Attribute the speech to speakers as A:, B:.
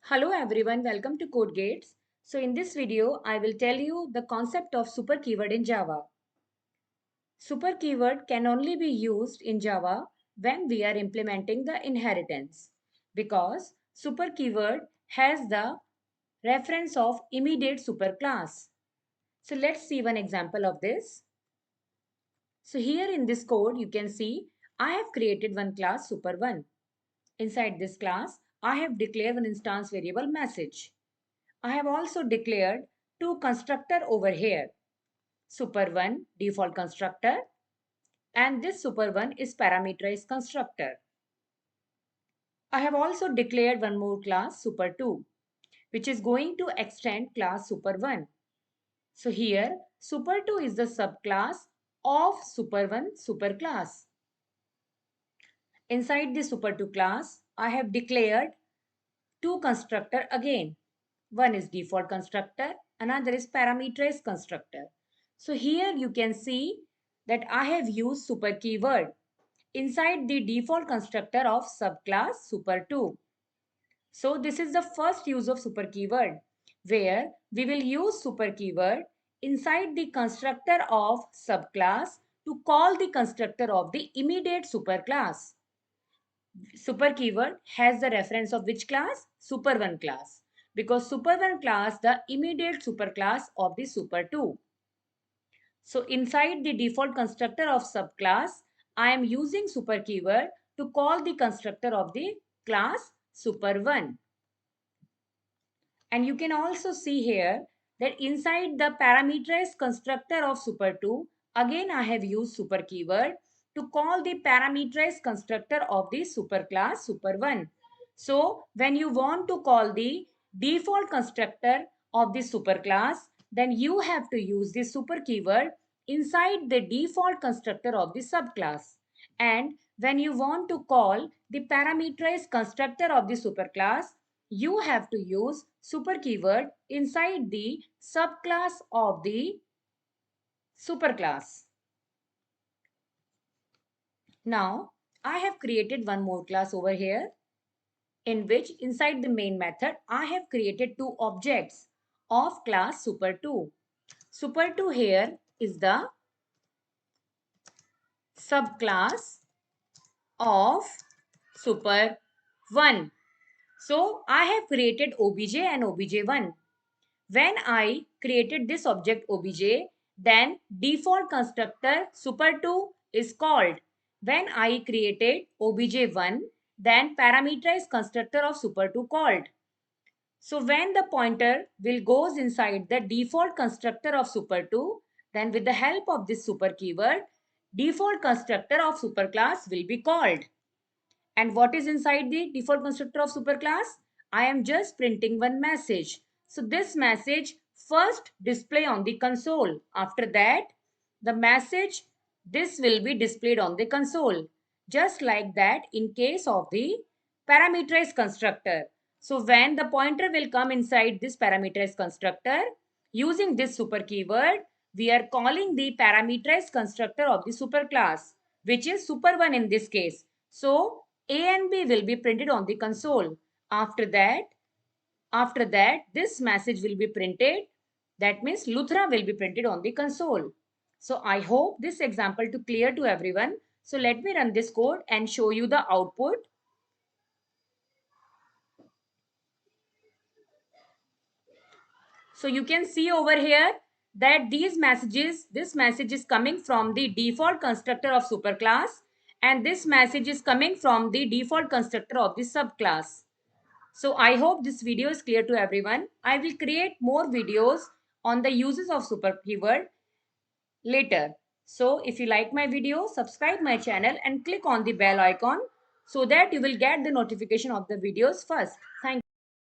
A: Hello everyone, welcome to CodeGates. So in this video, I will tell you the concept of super keyword in Java. Super keyword can only be used in Java when we are implementing the inheritance because super keyword has the reference of immediate superclass. So let's see one example of this. So here in this code, you can see I have created one class super1. Inside this class, I have declared an instance variable message. I have also declared two constructor over here. Super1 default constructor and this super1 is parameterized constructor. I have also declared one more class super2 which is going to extend class super1. So here super2 is the subclass of super1 superclass. Inside the super2 class, I have declared two constructor again. One is default constructor, another is parameterized constructor. So here you can see that I have used super keyword inside the default constructor of subclass super2. So this is the first use of super keyword where we will use super keyword inside the constructor of subclass to call the constructor of the immediate superclass. Super keyword has the reference of which class? Super1 class. Because super1 class the immediate superclass of the super2. So inside the default constructor of subclass, I am using super keyword to call the constructor of the class super1. And you can also see here that inside the parameterized constructor of super2, again I have used super keyword to call the parameterized constructor of the superclass super1. So when you want to call the default constructor of the superclass, then you have to use the super keyword inside the default constructor of the subclass. And when you want to call the parameterized constructor of the superclass, you have to use super keyword inside the subclass of the superclass. Now, I have created one more class over here in which inside the main method, I have created two objects of class super2. Super2 here is the subclass of super1. So, I have created obj and obj1. When I created this object obj, then default constructor super2 is called. When I created obj1, then parameterized constructor of super2 called. So when the pointer will goes inside the default constructor of super2, then with the help of this super keyword, default constructor of superclass will be called. And what is inside the default constructor of superclass? I am just printing one message. So this message first display on the console. After that, the message, this will be displayed on the console. Just like that in case of the parameterized constructor. So when the pointer will come inside this parameterized constructor, using this super keyword, we are calling the parameterized constructor of the superclass, which is super1 in this case. So a and B will be printed on the console. After that, this message will be printed. That means Luthra will be printed on the console. So I hope this example to clear to everyone. So let me run this code and show you the output. So you can see over here that this message is coming from the default constructor of superclass and this message is coming from the default constructor of the subclass. So I hope this video is clear to everyone. I will create more videos on the uses of super keyword later. So if you like my video, subscribe my channel and click on the bell icon so that you will get the notification of the videos first. Thank you.